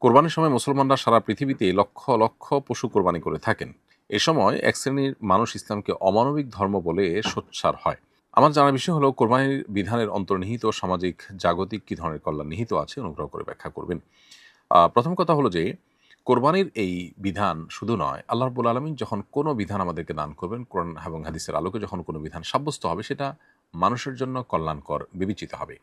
কোরবানির সময় মুসলমানরা সারা পৃথিবীতে লক্ষ লক্ষ পশু কোরবানি করে থাকেন। এ সময় এক শ্রেণীর মানুষ ইসলামকে অমানবিক ধর্ম বলে সোচ্চার হয়। আমার জানা বিষয় হলো কোরবানির বিধানের অন্তর্নিহিত সামাজিক জাগতিক কী ধরনের কল্যাণ নিহিত আছে, অনুগ্রহ করে ব্যাখ্যা করবেন। প্রথম কথা হলো যে কোরবানির এই বিধান শুধু নয়, আল্লাহ রাব্বুল আলামিন যখন কোনো বিধান আমাদেরকে দান করবেন, কোরআন এবং হাদিসের আলোকে যখন কোনো বিধান সাব্যস্ত হবে, সেটা মানুষের জন্য কল্যাণকর বিবেচিত হবে।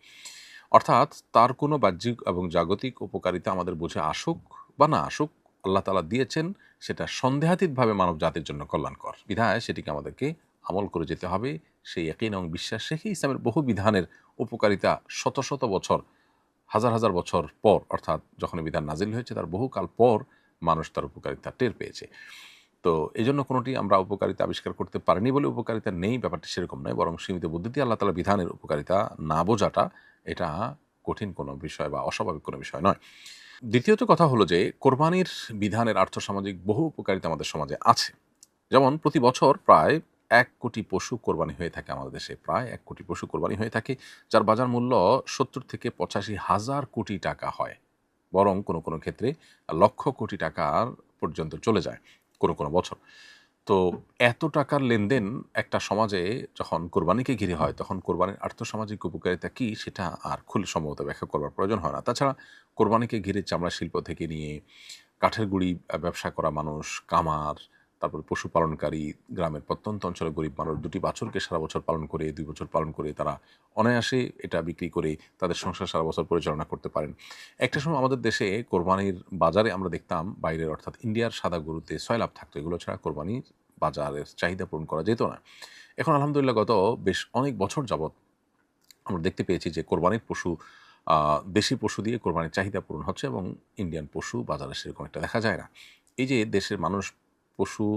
অর্থাৎ তার কোনো বাহ্যিক এবং জাগতিক উপকারিতা আমাদের বুঝে আসুক বা না আসুক, আল্লাহ তাআলা দিয়েছেন, সেটা সন্দেহাতীতভাবে মানব জাতির জন্য কল্যাণকর বিধায় সেটিকে আমাদেরকে আমল করে যেতে হবে। সেই ইয়াকিন এবং বিশ্বাস রেখে ইসলামের বহু বিধানের উপকারিতা শত শত বছর, হাজার হাজার বছর পর, অর্থাৎ যখন এই বিধান নাজিল হয়েছে তার বহুকাল পর মানুষ তার উপকারিতা টের পেয়েছে। তো এই জন্য কোনোটি আমরা উপকারিতা আবিষ্কার করতে পারিনি বলে উপকারিতা নেই, ব্যাপারটা সেরকম নয়, বরং সীমিত বুদ্ধিতে আল্লাহ তাআলা বিধানের উপকারিতা না বোঝাটা এটা কঠিন কোনো বিষয় বা অস্বাভাবিক কোনো বিষয় নয়। দ্বিতীয়ত কথা হলো যে কোরবানির বিধানের আর্থসামাজিক বহু উপকারিতা আমাদের সমাজে আছে। যেমন প্রতি বছর প্রায় ১ কোটি পশু কোরবানি হয়ে থাকে আমাদের দেশে। প্রায় ১ কোটি পশু কোরবানি হয়ে থাকে, যার বাজার মূল্য ৭০ থেকে ৮৫ হাজার কোটি টাকা হয়। বরং কোনো কোনো ক্ষেত্রে লক্ষ কোটি টাকার পর্যন্ত চলে যায় কোনো কোনো বছর। তো এত টাকার লেনদেন একটা সমাজে যখন কোরবানিকে ঘিরে হয়, তখন কোরবানির আর্থসামাজিক উপকারিতা কী সেটা আর খুলে সম্ভবত ব্যাখ্যা করবার প্রয়োজন হয় না। তাছাড়া কোরবানিকে ঘিরে চামড়া শিল্প থেকে নিয়ে কাঠের গুঁড়ি ব্যবসা করা মানুষ, কামার, তারপরে পশুপালনকারী, গ্রামের প্রত্যন্ত অঞ্চলের গরিব মানুষ ২টি বাছুরকে সারা বছর পালন করে, ২ বছর পালন করে তারা অনায়াসে এটা বিক্রি করে তাদের সংসার সারা বছর পরিচালনা করতে পারেন। একটা সময় আমাদের দেশে কোরবানির বাজারে আমরা দেখতাম বাইরের, অর্থাৎ ইন্ডিয়ার সাদা গরুতে ৬ লাভ থাকতো। এগুলো ছাড়া কোরবানির বাজারের চাহিদা পূরণ করা যেত না। এখন আলহামদুলিল্লাহ গত বেশ অনেক বছর যাবৎ আমরা দেখতে পেয়েছি যে কোরবানির পশু, দেশি পশু দিয়ে কোরবানির চাহিদা পূরণ হচ্ছে এবং ইন্ডিয়ান পশু বাজারে সেরকম একটা দেখা যায় না। এই যে দেশের মানুষ পশু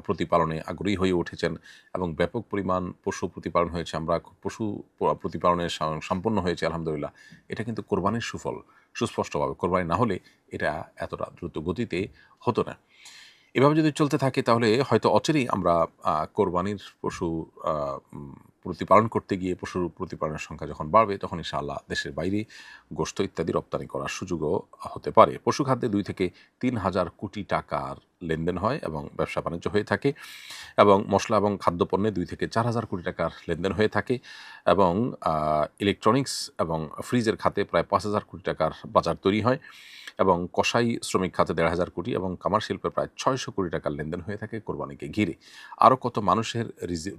প্রতিপালনে আগ্রহী হয়ে উঠেছেন এবং ব্যাপক পরিমাণ পশু প্রতিপালন হয়েছে, আমরা পশু প্রতিপালনে সম্পন্ন হয়েছে আলহামদুলিল্লাহ। এটা কিন্তু কোরবানির সুফল, সুস্পষ্টভাবে। কোরবানি না হলে এটা এতটা দ্রুত গতিতে হতো না। এভাবে যদি চলতে থাকে তাহলে হয়তো অচিরেই আমরা কোরবানির পশু আ উম প্রতিপালন করতে গিয়ে পশুর প্রতিপালনের সংখ্যা যখন বাড়বে, তখন ইনশাআল্লাহ দেশের বাইরে গোশত ইত্যাদি রপ্তানি করার সুযোগও হতে পারে। পশু খাদ্যে ২ থেকে ৩ হাজার কোটি টাকার লেনদেন হয় এবং ব্যবসা-বাণিজ্য হয়ে থাকে, এবং মসলা এবং খাদ্যপণ্যে ২ থেকে ৪ হাজার কোটি টাকার লেনদেন হয়ে থাকে, এবং আ ইলেকট্রনিক্স এবং ফ্রিজের খাতে প্রায় ৫,০০০ কোটি টাকার বাজার তৈরি হয়, এবং কসাই শ্রমিক খাতে ১,৫০০ কোটি এবং কামার শিল্পে প্রায় ৬০০ কোটি টাকার লেনদেন হয়ে থাকে কোরবানিকে ঘিরে। আরও কত মানুষের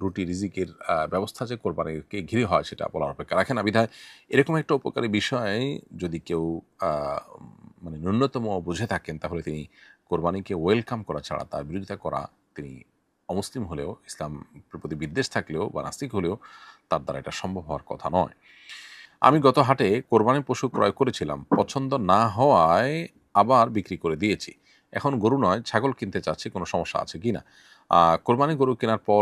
রুটি রিজিকের ব্যবস্থা যে কোরবানিকে ঘিরে হয় সেটা বলার অপেক্ষা রাখে না। বিধায় এরকম একটা উপকারী বিষয় যদি কেউ আ মানে ন্যূনতম বুঝে থাকেন, তাহলে তিনি কোরবানিকে ওয়েলকাম করা ছাড়া তার বিরোধিতা করা, তিনি অমুসলিম হলেও, ইসলাম প্রতি বিদ্বেষ থাকলেও বা নাস্তিক হলেও তার দ্বারা এটা সম্ভব হওয়ার কথা নয়। আমি গত হাটে কোরবানির পশু ক্রয় করেছিলাম। পছন্দ না হওয়ায় আবার বিক্রি করে দিয়েছি। এখন গরু নয়, ছাগল কিনতে চাচ্ছি, কোনো সমস্যা আছে কিনা? কোরবানির গরু কেনার পর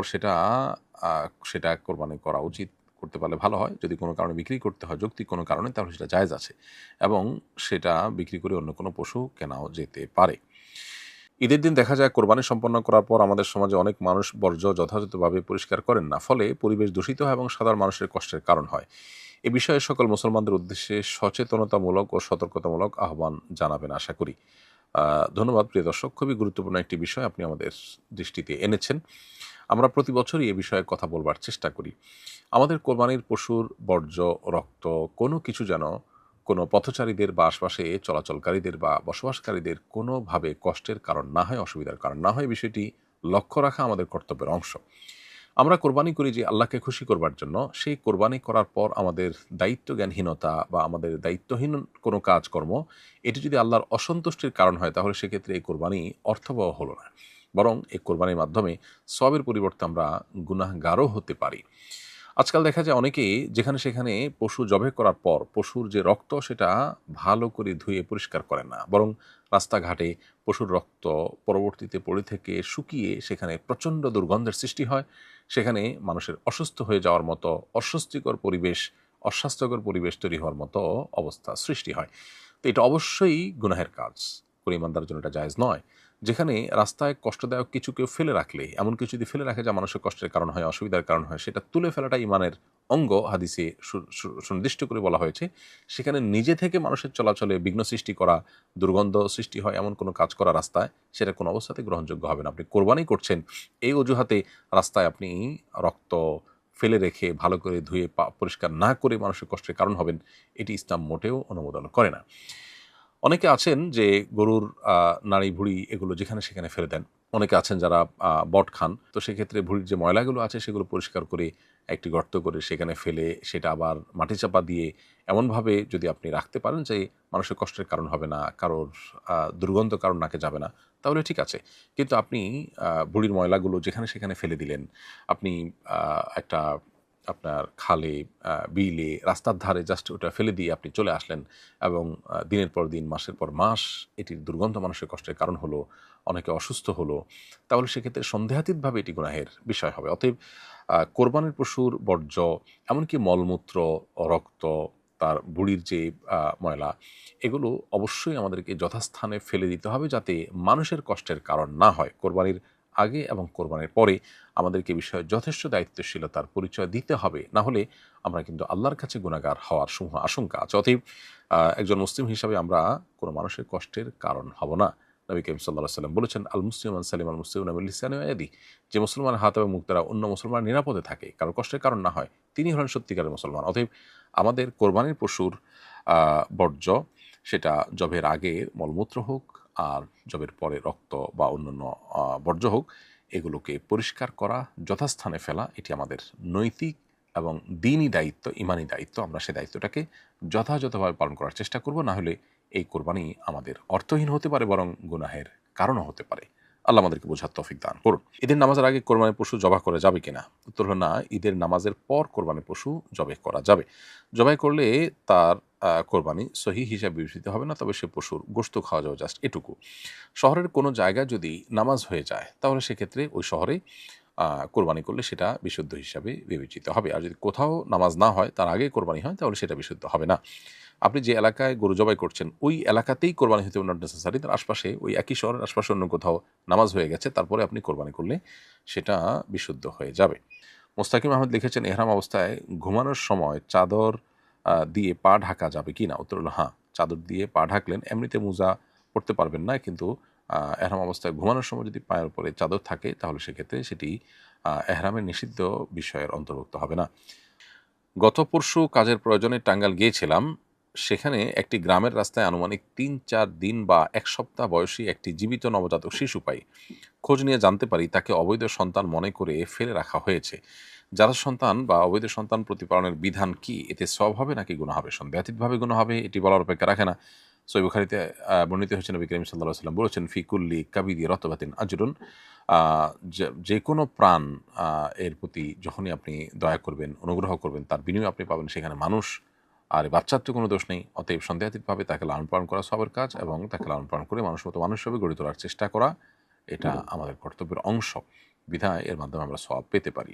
আ সেটা কোরবানি করা উচিত, করতে পারলে ভালো হয়। যদি কোনো কারণে বিক্রি করতে হয়, যৌক্তিক কোনো কারণে, তাহলে সেটা জায়েজ আছে এবং সেটা বিক্রি করে অন্য কোনো পশু কেনাও যেতে পারে। ঈদের দিন দেখা যায় কোরবানি সম্পন্ন করার পর আমাদের সমাজে অনেক মানুষ বর্জ্য যথাযথভাবে পরিষ্কার করেন না। ফলে পরিবেশ দূষিত হয় এবং সাধারণ মানুষের কষ্টের কারণ হয়। এ বিষয়ে সকল মুসলমানদের উদ্দেশ্যে সচেতনতামূলক ও সতর্কতামূলক আহ্বান জানাবেন আশা করি। ধন্যবাদ প্রিয় দর্শক। খুবই গুরুত্বপূর্ণ একটি বিষয় আপনি আমাদের দৃষ্টিতে এনেছেন। আমরা প্রতি বছরই এ বিষয়ে কথা বলবার চেষ্টা করি। আমাদের কোরবানির পশুর বর্জ্য, রক্ত কোনো কিছু যেন কোনো পথচারীদের বা আশপাশে চলাচলকারীদের বা বসবাসকারীদের কোনোভাবে কষ্টের কারণ না হয়, অসুবিধার কারণ না হয়, বিষয়টি লক্ষ্য রাখা আমাদের কর্তব্যের অংশ। আমরা কোরবানি করি যে আল্লাহকে খুশি করবার জন্য। সেই কোরবানি করার পর আমাদের দায়িত্বজ্ঞানহীনতা বা আমাদের দায়িত্বহীন কোনো কাজকর্ম, এটি যদি আল্লাহর অসন্তুষ্টির কারণ হয়, তাহলে সেক্ষেত্রে এই কোরবানি অর্থবহ হলো না। বরং এই কোরবানির মাধ্যমে সওয়াবের পরিবর্তে আমরা গুনাহগারও হতে পারি। আজকাল দেখা যায় অনেকেই যেখানে সেখানে পশু জবাই করার পর পশুর যে রক্ত সেটা ভালো করে ধুয়ে পরিষ্কার করেন না। বরং রাস্তাঘাটে পশুর রক্ত পরবর্তীতে পড়ে থেকে শুকিয়ে সেখানে প্রচণ্ড দুর্গন্ধের সৃষ্টি হয়। সেখানে মানুষের অসুস্থ হয়ে যাওয়ার মতো অস্বস্তিকর পরিবেশ, অস্বাস্থ্যকর পরিবেশ তৈরি হওয়ার মতো অবস্থা সৃষ্টি হয়। তো এটা অবশ্যই গুনাহের কাজ। কোনো ঈমানদারের জন্য এটা জায়েজ নয়। যেখানে রাস্তায় কষ্টদায়ক কিছু কেউ ফেলে রাখলে, এমন কিছু যদি ফেলে রাখে যা মানুষের কষ্টের কারণ হয়, অসুবিধার কারণ হয়, সেটা তুলে ফেলাটা ইমানের অঙ্গ হাদিসে সুনির্দিষ্ট করে বলা হয়েছে। সেখানে নিজে থেকে মানুষের চলাচলে বিঘ্ন সৃষ্টি করা, দুর্গন্ধ সৃষ্টি হয় এমন কোনো কাজ করা রাস্তায়, সেটা কোনো অবস্থাতে গ্রহণযোগ্য হবে না। আপনি কোরবানি করছেন এই অজুহাতে রাস্তায় আপনি রক্ত ফেলে রেখে ভালো করে ধুয়ে পরিষ্কার না করে মানুষের কষ্টের কারণ হবেন, এটি ইসলাম মোটেও অনুমোদন করে না। অনেকে আছেন যে গরুর নাড়ি ভুঁড়ি এগুলো যেখানে সেখানে ফেলে দেন। অনেকে আছেন যারা বট খান। তো সেক্ষেত্রে ভুঁড়ির যে ময়লাগুলো আছে সেগুলো পরিষ্কার করে একটি গর্ত করে সেখানে ফেলে সেটা আবার মাটি চাপা দিয়ে এমনভাবে যদি আপনি রাখতে পারেন যে মানুষের কষ্টের কারণ হবে না, কারোর দুর্গন্ধ কারোর নাকে যাবে না, তাহলে ঠিক আছে। কিন্তু আপনি ভুঁড়ির ময়লাগুলো যেখানে সেখানে ফেলে দিলেন। আপনি একটা আপনার খালে, বিলে, রাস্তার ধারে জাস্ট ওটা ফেলে দিয়ে আপনি চলে আসলেন এবং দিনের পর দিন, মাসের পর মাস এটির দুর্গন্ধ মানুষের কষ্টের কারণ হলো, অনেকে অসুস্থ হলো, তাহলে সেক্ষেত্রে সন্দেহাতীতভাবে এটি গুনাহের বিষয় হবে। অতএব কোরবানির পশুর বর্জ্য, এমনকি মলমূত্র, রক্ত, তার বুড়ির যে ময়লা, এগুলো অবশ্যই আমাদেরকে যথাস্থানে ফেলে দিতে হবে যাতে মানুষের কষ্টের কারণ না হয়। কোরবানির আগে এবং কোরবানির পরে আমাদেরকে বিষয়ে যথেষ্ট দায়িত্বশীলতার পরিচয় দিতে হবে, না হলে আমরা কিন্তু আল্লাহর কাছে গুনাহগার হওয়ার সমূহ আশঙ্কা আছে। অতএব একজন মুসলিম হিসাবে আমরা কোনো মানুষের কষ্টের কারণ হব না। নবী করিম সাল্লাল্লাহু আলাইহি ওয়াসাল্লাম বলেছেন, আল মুসলিম মান সালিম আল মুসলিমুনা মিন লিসানি ওয়া ইয়াদি, যে মুসলমানের হাত এবং মুখ দ্বারা অন্য মুসলমান নিরাপদে থাকে, কারো কষ্টের কারণ না হয়, তিনি হলেন সত্যিকারের মুসলমান। অতএব আমাদের কোরবানির পশুর বর্জ্য, সেটা জবের আগে মলমূত্র হোক আর জবের পরে রক্ত বা অন্যান্য বর্জ্য হোক, এগুলোকে পরিষ্কার করা, যথাস্থানে ফেলা, এটি আমাদের নৈতিক এবং দ্বীনি দায়িত্ব, ইমানি দায়িত্ব। আমরা সেই দায়িত্বটাকে যথাযথভাবে পালন করার চেষ্টা করব, না হলে এই কোরবানি আমাদের অর্থহীন হতে পারে, বরং গুনাহের কারণও হতে পারে। আল্লাহ আমাদেরকে বোঝার তৌফিক দান করুন। ঈদের নামাজের আগে কোরবানির পশু জবাই করা যাবে কিনা? উত্তর হলো না, ঈদের নামাজের পর কোরবানির পশু জবাই করা যাবে। জবাই করলে তার কোরবানি সহিহ হিসাবে বিবেচিত হবে না, তবে সে পশুর গোশত খাওয়া যাবে, জাস্ট এটুকু। শহরের কোনো জায়গায় যদি নামাজ হয়ে যায় তাহলে সেক্ষেত্রে ওই শহরে কোরবানি করলে সেটা বিশুদ্ধ হিসাবে বিবেচিত হবে। আর যদি কোথাও নামাজ না হয়, তার আগে কোরবানি হয়, তাহলে সেটা বিশুদ্ধ হবে না। আপনি যে এলাকায় গরু জবাই করছেন ওই এলাকাতেই কোরবানি হতে হবে, নট নেসেসারি তার আশপাশে, ওই একই শহরের আশপাশে অন্য কোথাও নামাজ হয়ে গেছে, তারপরে আপনি কোরবানি করলে সেটা বিশুদ্ধ হয়ে যাবে। মোস্তাকিম আহমেদ লিখেছেন, এহরাম অবস্থায় ঘুমানোর সময় চাদর দিয়ে পা ঢাকা যাবে কি না? উত্তর হলো হ্যাঁ, চাদর দিয়ে পা ঢাকলেন, এমনিতে মোজা পড়তে পারবেন না, কিন্তু এহরাম অবস্থায় ঘুমানোর সময় যদি পায়ের উপরে চাদর থাকে তাহলে সেক্ষেত্রে সেটি এহরামের নিষিদ্ধ বিষয়ের অন্তর্ভুক্ত হবে না। গত পরশু কাজের প্রয়োজনে টাঙ্গাইল গিয়েছিলাম। সেখানে একটি গ্রামের রাস্তায় আনুমানিক ৩-৪ দিন বা ১ সপ্তাহ বয়সী একটি জীবিত নবজাতক শিশু পাই। খোঁজ নিয়ে জানতে পারি তাকে অবৈধ সন্তান মনে করে ফেলে রাখা হয়েছে। যারা সন্তান বা অবৈধ সন্তান প্রতিপালনের বিধান কি? এতে সওয়াব হবে নাকি গুনাহ হবে? সন্দেহাতীতভাবে গুনাহ হবে, এটি বলার অপেক্ষা রাখে না। সহিহ বুখারীতে বর্ণিত হয়েছে, নবী করিম সাল্লাল্লাহু আলাইহি ওয়াসাল্লাম বলেছেন, ফি কুল্লি কাবিদি রতবাতিন আজরুন। আ যে কোনো প্রাণ এর প্রতি যখনই আপনি দয়া করবেন, অনুগ্রহ করবেন, তার বিনিময়ে আপনি পাবেন সেখানে মানুষ। আর এই বাচ্চার তো কোনো দোষ নেই। অতএব সন্দেহাতীতভাবে তাকে লালন-পালন করা সওয়াবের কাজ, এবং তাকে লালন-পালন করে মানুষের মতো মানুষ হিসেবে গড়ে তোলার চেষ্টা করা, এটা আমাদের কর্তব্যের অংশ। বিধায় এর মাধ্যমে আমরা সওয়াব পেতে পারি।